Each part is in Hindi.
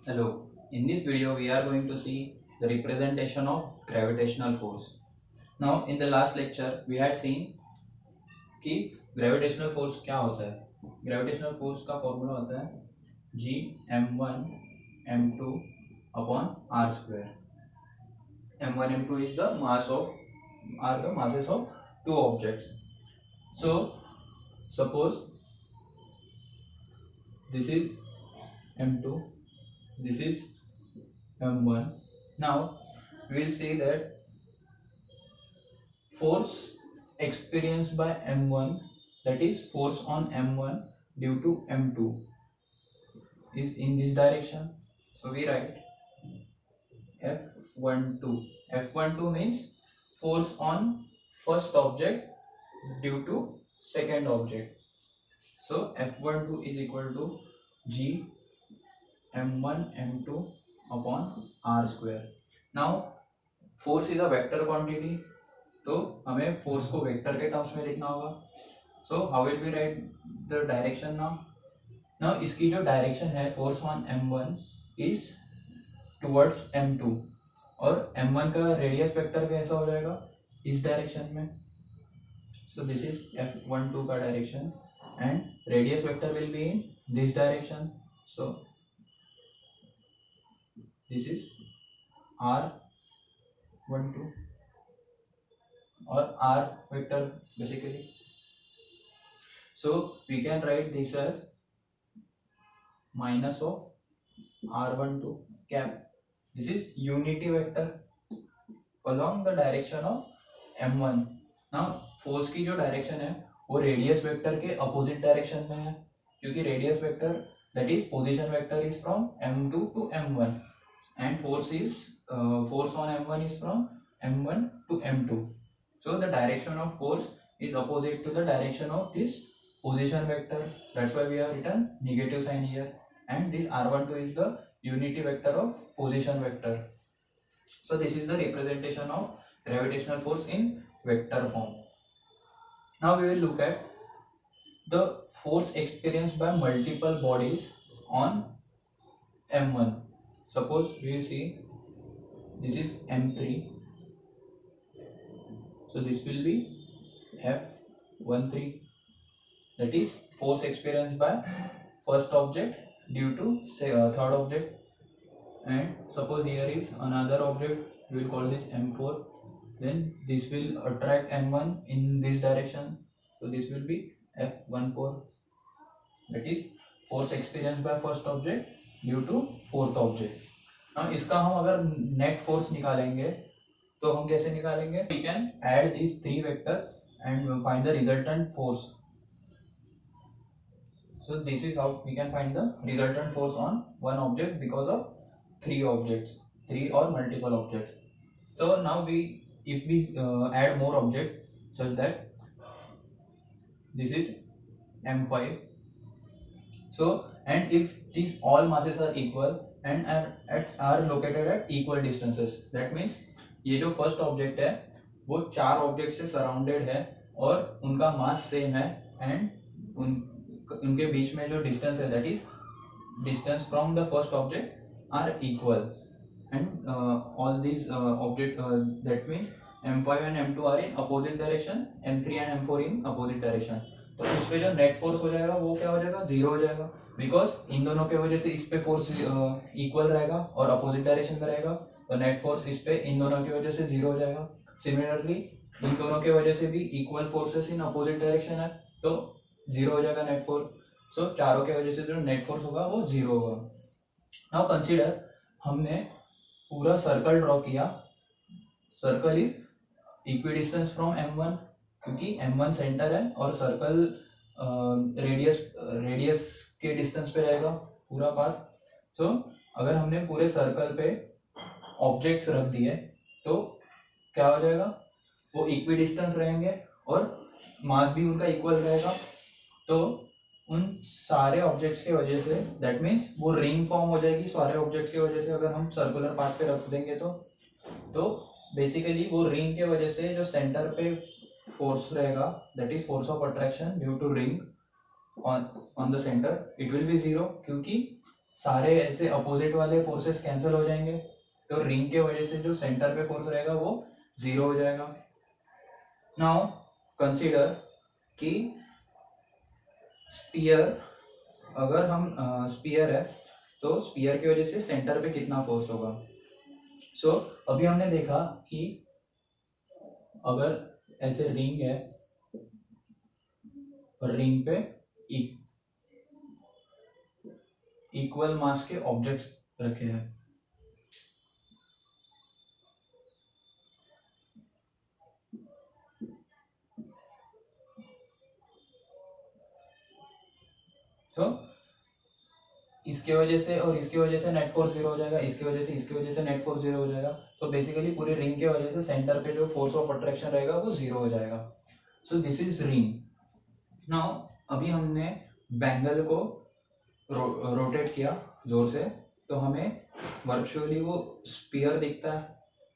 Hello, in this video we are going to see the representation of gravitational force. Now in the last lecture we had seen कि gravitational force क्या होता है. Gravitational force का formula होता है G m1 m2 upon r square. m1 m2 is the mass of are the masses of two objects. So suppose this is m2, this is m1. Now we will see that force experienced by m1, that is force on m1 due to m2, is in this direction. So we write f12. F12 means force on first object due to second object. So f12 is equal to g m1 m2 upon r square. Now force is a vector quantity, तो हमें फोर्स को वेक्टर के टर्म्स में लिखना होगा. So how will we write the direction now. Now इसकी जो डायरेक्शन है force on m1 is towards m2 और m1 का रेडियस वेक्टर कैसा हो जाएगा इस डायरेक्शन में. सो दिस इज f12 का direction and radius vector will be in this direction. So this is r12 or r vector basically. So we can write this as minus of r12 cap. This is unity vector along the direction of m1. Now force की जो डायरेक्शन है वो रेडियस वेक्टर के अपोजिट डायरेक्शन में है, क्योंकि radius vector that is position vector is from m2 to m1 and force on m1 is from m1 to m2. So the direction of force is opposite to the direction of this position vector. That's why we have written negative sign here. And this r12 is the unity vector of position vector. So this is the representation of gravitational force in vector form. Now we will look at the force experienced by multiple bodies on m1. Suppose we will see this is m3. So this will be F13, that is force experienced by first object due to third object. And suppose here is another object, we will call this M4. Then this will attract M1 in this direction. So this will be F14, that is force experienced by first object due to fourth object. Now इसका हम अगर नेट फोर्स निकालेंगे तो हम कैसे निकालेंगे. We can add these three vectors and find the resultant force. So this is how we can find the resultant force on one object because of three objects, three और multiple objects. So now we if we add more object such that this is m5. So and if these all masses are equal and are located at equal distances, that means ये जो फर्स्ट ऑब्जेक्ट है वो चार ऑब्जेक्ट से सराउंडेड है और उनका मास सेम है एंड उनके बीच में जो डिस्टेंस है that is distance from the first object are equal and all these object that means m5 and m2 are in opposite direction, m3 and m4 in opposite direction. तो उस पर जो नेट फोर्स हो जाएगा वो क्या हो जाएगा, जीरो हो जाएगा, बिकॉज इन दोनों के वजह से इस पे फोर्स इक्वल रहेगा और अपोजिट डायरेक्शन में रहेगा, तो नेट फोर्स इस पे इन दोनों की वजह से जीरो हो जाएगा. सिमिलरली इन दोनों के वजह से भी equal forces in opposite direction है तो जीरो हो जाएगा नेट फोर्स. सो चारों के वजह से जो नेट फोर्स होगा वो जीरो होगा. नाउ कंसीडर हमने पूरा सर्कल ड्रॉ किया. Circle is equidistance from m1, क्योंकि m1 सेंटर है और सर्कल रेडियस के डिस्टेंस पे रहेगा पूरा पाथ. सो अगर हमने पूरे सर्कल पे ऑब्जेक्ट्स रख दिए तो क्या हो जाएगा, वो इक्वी डिस्टेंस रहेंगे और मास भी उनका इक्वल रहेगा. तो उन सारे ऑब्जेक्ट्स के वजह से दैट मीन्स वो रिंग फॉर्म हो जाएगी सारे ऑब्जेक्ट्स की वजह से. अगर हम सर्कुलर पाथ पे रख देंगे तो बेसिकली वो रिंग के वजह से जो सेंटर पे फोर्स रहेगा that is force of attraction due to ring on the centre, it will be zero, क्योंकि सारे ऐसे अपोजिट वाले फोर्सेस कैंसिल हो जाएंगे, तो रिंग के वजह से जो सेंटर पे फोर्स रहेगा वो 0 हो जाएगा। नाउ कंसीडर कि स्पीयर, अगर हम स्पीयर है तो स्पीयर की वजह से सेंटर पे कितना फोर्स होगा। सो अभी हमने देखा कि अगर ऐसे रिंग है और रिंग पे इक्वल मास के ऑब्जेक्ट्स रखे हैं, सो इसके वजह से और इसकी वजह से नेट फोर्स 0 हो जाएगा, इसकी वजह से इसकी वजह से नेट फोर्स 0 हो जाएगा। तो बेसिकली पूरी रिंग के वजह से सेंटर पे जो फोर्स ऑफ अट्रैक्शन रहेगा वो 0 हो जाएगा। सो दिस इज रिंग। नाउ अभी हमने बैंगल को रोटेट किया जोर से, तो हमें वर्चुअली वो स्पीयर दिखता है,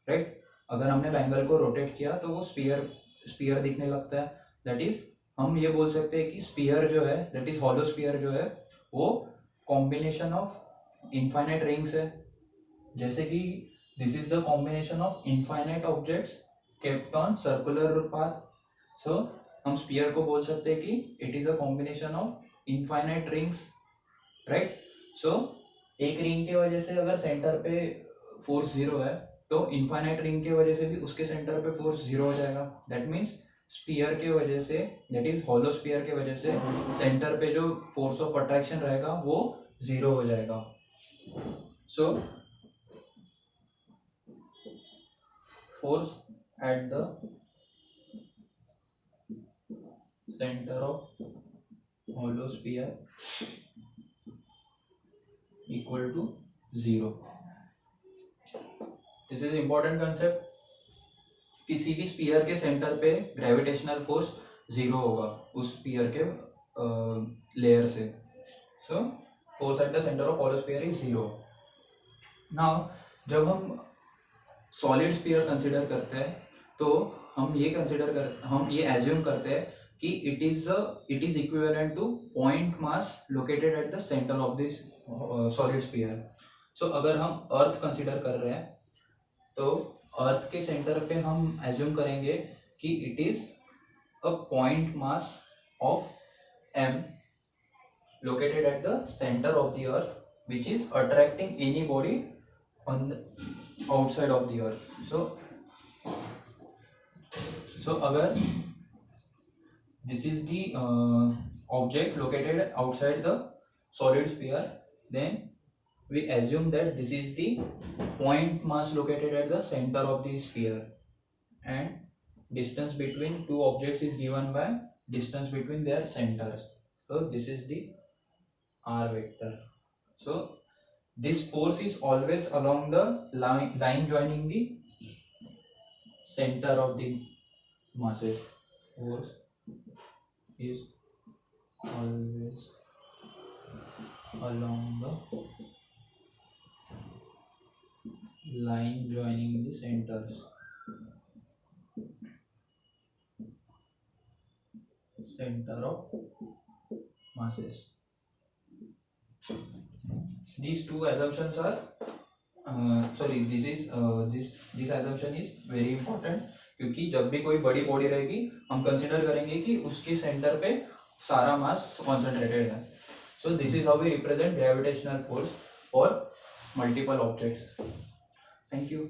राइट। अगर हमने बैंगल को रोटेट किया तो वो स्पीयर दिखने लगता है। दैट इज हम ये बोल सकते हैं कि स्पीयर जो है, दैट इज हॉलो स्पीयर जो है, वो कॉम्बिनेशन ऑफ इनफाइनाइट रिंग्स है। जैसे कि this is the combination of infinite objects kept on circular path. So हम स्पीयर को बोल सकते हैं कि it is a combination of infinite rings, right. So एक रिंग के वजह से अगर सेंटर पे फोर्स 0 है तो इनफाइनाइट रिंग के वजह से भी उसके सेंटर पे फोर्स 0 हो जाएगा। दैट मीन्स स्पीयर के वजह से, दैट इज हॉलो स्पीयर के वजह से सेंटर पे जो फोर्स ऑफ अट्रैक्शन रहेगा वो 0 हो जाएगा। So force at the centre of hollow sphere equal to 0। This is important concept. किसी भी स्पीयर के सेंटर पे ग्रेविटेशनल फोर्स 0 होगा उस स्पीयर के लेयर से। सो force at the centre of hollow sphere is 0। Now जब हम सॉलिड स्पीयर कंसिडर करते हैं तो हम ये एज्यूम करते हैं कि it is equivalent to point mass located at the centre of this solid sphere. So अगर हम अर्थ कंसिडर कर रहे हैं तो अर्थ के सेंटर पे हम एज्यूम करेंगे कि it is a point mass of m located at the center of the earth which is attracting any body on the outside of the earth. So agar this is the object located outside the solid sphere, then we assume that this is the point mass located at the center of the sphere, and distance between two objects is given by distance between their centers. So this is the r vector. So this force is always along the line joining the center of the masses. Force is always along the line joining the centers center of masses. These two assumptions are this assumption is very important, क्योंकि जब भी कोई बड़ी बॉडी रहेगी हम कंसिडर करेंगे कि उसके सेंटर पे सारा मास कॉन्सेंट्रेटेड है। So this is how we represent gravitational force for multiple objects. Thank you.